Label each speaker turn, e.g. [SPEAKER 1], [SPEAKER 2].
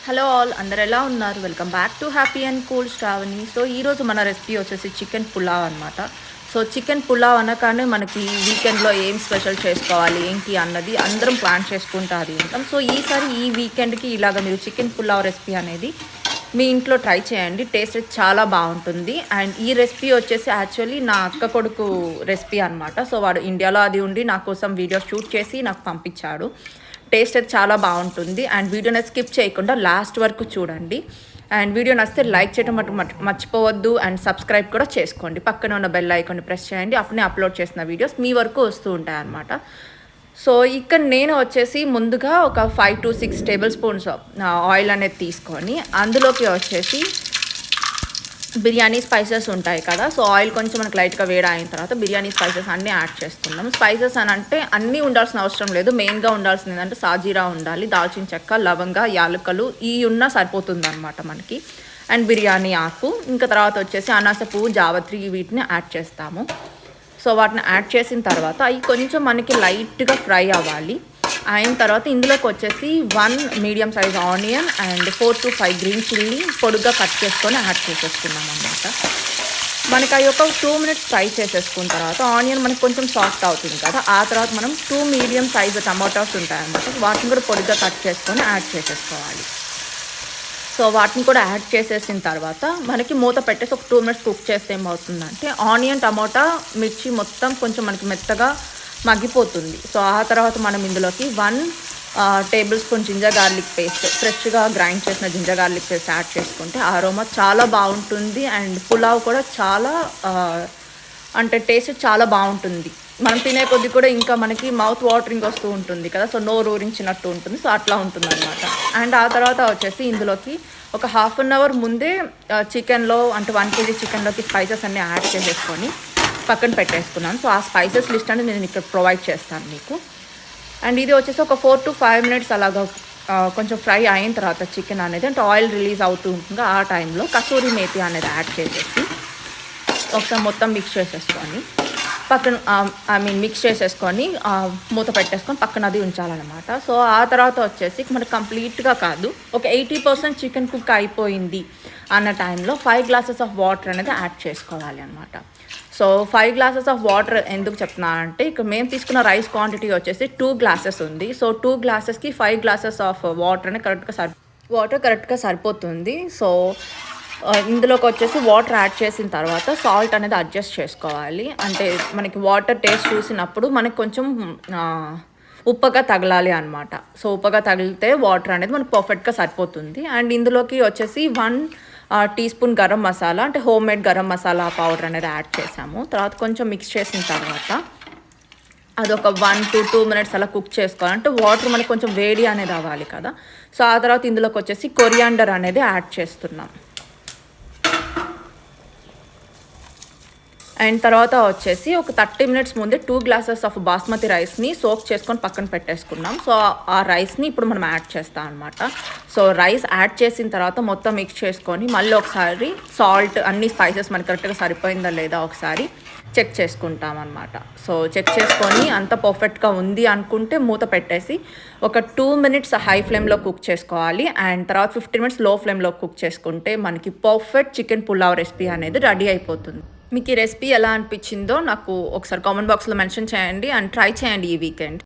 [SPEAKER 1] Hello all, అందరు ఎలా ఉన్నారు? Welcome back to happy and cool Shravani. So ఈరోజు మన రెసిపీ వచ్చేసి చికెన్ పులావ్ అనమాట. సో చికెన్ పులావ్ అనగానే మనకి వీకెండ్లో ఏం స్పెషల్ చేసుకోవాలి ఏంటి అన్నది అందరం ప్లాన్ చేసుకుంటూ అది ఉంటాం. సో ఈసారి ఈ వీకెండ్కి ఇలాగ మీరు చికెన్ పులావ్ రెసిపీ అనేది మీ ఇంట్లో ట్రై చేయండి. టేస్ట్ చాలా బాగుంటుంది. అండ్ ఈ రెసిపీ వచ్చేసి యాక్చువల్లీ నా అక్క కొడుకు రెసిపీ అనమాట. సో వాడు ఇండియాలో అది ఉండి నా కోసం వీడియో షూట్ చేసి నాకు పంపించాడు. టేస్ట్ అయితే చాలా బాగుంటుంది. అండ్ వీడియోని స్కిప్ చేయకుండా లాస్ట్ వరకు చూడండి. అండ్ వీడియో నచ్చితే లైక్ చేయడం మర్చిపోవద్దు. అండ్ సబ్స్క్రైబ్ కూడా చేసుకోండి. పక్కన ఉన్న బెల్ ఐకాన్ని ప్రెస్ చేయండి. అప్పుడే అప్లోడ్ చేసిన వీడియోస్ మీ వరకు వస్తూ ఉంటాయి అన్నమాట. సో ఇక్కడ నేను వచ్చేసి ముందుగా ఒక 5 to 6 టేబుల్ స్పూన్స్ ఆయిల్ అనేది తీసుకొని అందులోకి వచ్చేసి బిర్యానీ స్పైసెస్ ఉంటాయి కదా. సో ఆయిల్ కొంచెం మనకు లైట్గా వేడి అయిన తర్వాత బిర్యానీ స్పైసెస్ అన్నీ యాడ్ చేసుకుందాం. స్పైసెస్ అని అంటే అన్నీ ఉండాల్సిన అవసరం లేదు. మెయిన్గా ఉండాల్సింది ఏంటంటే సాజీరా ఉండాలి, దాల్చిన చెక్క, లవంగ, యాలకులు ఇవి ఉన్నా సరిపోతుంది అనమాట మనకి. అండ్ బిర్యానీ ఆకు, ఇంకా తర్వాత వచ్చేసి అనాస పువ్వు, జావత్రి, వీటిని యాడ్ చేస్తాము. సో వాటిని యాడ్ చేసిన తర్వాత అవి కొంచెం మనకి లైట్గా ఫ్రై అవ్వాలి. అయిన తర్వాత ఇందులోకి వచ్చేసి 1 medium size onion and 4 to 5 green chilli పొడుగ్గా కట్ చేసుకొని యాడ్ చేసేసుకున్నాం అన్నమాట. మనకి అవి ఒక 2 minutes ఫ్రై చేసేసుకున్న తర్వాత ఆనియన్ మనకి కొంచెం సాఫ్ట్ అవుతుంది కదా. ఆ తర్వాత మనం 2 మీడియం సైజ్ టమాటోస్ ఉంటాయన్నమాట. వాటిని కూడా పొడిగా కట్ చేసుకొని యాడ్ చేసేసుకోవాలి. సో వాటిని కూడా యాడ్ చేసేసిన తర్వాత మనకి మూత పెట్టేసి ఒక 2 minutes కుక్ చేస్తే ఏమవుతుందంటే ఆనియన్, టమాటా, మిర్చి మొత్తం కొంచెం మనకి మెత్తగా మగ్గిపోతుంది. సో ఆ తర్వాత మనం ఇందులోకి 1 tablespoon ginger garlic paste, ఫ్రెష్గా గ్రైండ్ చేసిన జింజర్ గార్లిక్ పేస్ట్ యాడ్ చేసుకుంటే అరోమా చాలా బాగుంటుంది. అండ్ పులావ్ కూడా చాలా అంటే టేస్ట్ చాలా బాగుంటుంది. మనం తినే కొద్ది కూడా ఇంకా మనకి మౌత్ వాటరింగ్ వస్తూ ఉంటుంది కదా. సో నోరు ఊరించినట్టు ఉంటుంది. సో అట్లా ఉంటుంది అనమాట. అండ్ ఆ తర్వాత వచ్చేసి ఇందులోకి ఒక 1/2 hour ముందే చికెన్లో అంటే 1 kg చికెన్లోకి స్పైసెస్ అన్నీ యాడ్ చేసేసుకొని పక్కన పెట్టేసుకున్నాను. సో ఆ స్పైసెస్ లిస్ట్ అనేది నేను ఇక్కడ ప్రొవైడ్ చేస్తాను మీకు. అండ్ ఇది వచ్చేసి ఒక 4 to 5 minutes అలాగా కొంచెం ఫ్రై అయిన తర్వాత చికెన్ అనేది అంటే ఆయిల్ రిలీజ్ అవుతూ ఉంటుంది. ఆ టైంలో కసూరి మేతి అనేది యాడ్ చేసేసి ఒకసారి మొత్తం మిక్స్ చేసేసుకొని పక్కన మిక్స్ చేసేసుకొని మూత పెట్టేసుకొని పక్కన అది ఉంచాలన్నమాట. సో ఆ తర్వాత వచ్చేసి మనకు కంప్లీట్గా కాదు, ఒక 80% చికెన్ కుక్ అయిపోయింది అన్న టైంలో 5 glasses ఆఫ్ వాటర్ అనేది యాడ్ చేసుకోవాలి అనమాట. సో 5 glasses ఆఫ్ వాటర్ ఎందుకు చెప్తున్నా అంటే ఇక్కడ మేము తీసుకున్న రైస్ క్వాంటిటీ వచ్చేసి 2 glasses ఉంది. సో 2 glassesకి 5 glasses ఆఫ్ వాటర్ అనేది కరెక్ట్గా సరిపోతుంది. సో ఇందులోకి వచ్చేసి వాటర్ యాడ్ చేసిన తర్వాత సాల్ట్ అనేది అడ్జస్ట్ చేసుకోవాలి. అంటే మనకి వాటర్ టేస్ట్ చూసినప్పుడు మనకి కొంచెం ఉప్పగా తగలాలి అనమాట. సో ఉప్పగా తగిలితే వాటర్ అనేది మనకు పర్ఫెక్ట్గా సరిపోతుంది. అండ్ ఇందులోకి వచ్చేసి 1 teaspoon గరం మసాలా అంటే home made garam masala powder అనేది యాడ్ చేసాము. తర్వాత కొంచెం మిక్స్ చేసిన తర్వాత అదొక 1 to 2 minutes అలా కుక్ చేసుకోవాలి. అంటే వాటర్ మనకి కొంచెం వేడి అనేది అవ్వాలి కదా. సో ఆ తర్వాత ఇందులోకి వచ్చేసి కొరియాండర్ అనేది యాడ్ చేస్తున్నాం. అండ్ తర్వాత వచ్చేసి ఒక 30 minutes ముందే 2 glasses ఆఫ్ బాస్మతి రైస్ని సోక్ చేసుకొని పక్కన పెట్టేసుకున్నాం. సో ఆ రైస్ని ఇప్పుడు మనం యాడ్ చేస్తాం అనమాట. సో రైస్ యాడ్ చేసిన తర్వాత మొత్తం మిక్స్ చేసుకొని మళ్ళీ ఒకసారి సాల్ట్ అన్ని స్పైసెస్ మనకి కరెక్ట్గా సరిపోయిందా లేదా ఒకసారి చెక్ చేసుకుంటాం అనమాట. సో చెక్ చేసుకొని అంత పర్ఫెక్ట్గా ఉంది అనుకుంటే మూత పెట్టేసి ఒక 2 minutes హై ఫ్లేమ్లో కుక్ చేసుకోవాలి. అండ్ తర్వాత 15 minutes లో ఫ్లేమ్లో కుక్ చేసుకుంటే మనకి పర్ఫెక్ట్ చికెన్ పులావ్ రెసిపీ అనేది రెడీ అయిపోతుంది. మీకు ఈ రెసిపీ ఎలా అనిపించిందో నాకు ఒకసారి కామెంట్ బాక్స్లో మెన్షన్ చేయండి. అండ్ ట్రై చేయండి ఈ వీకెండ్.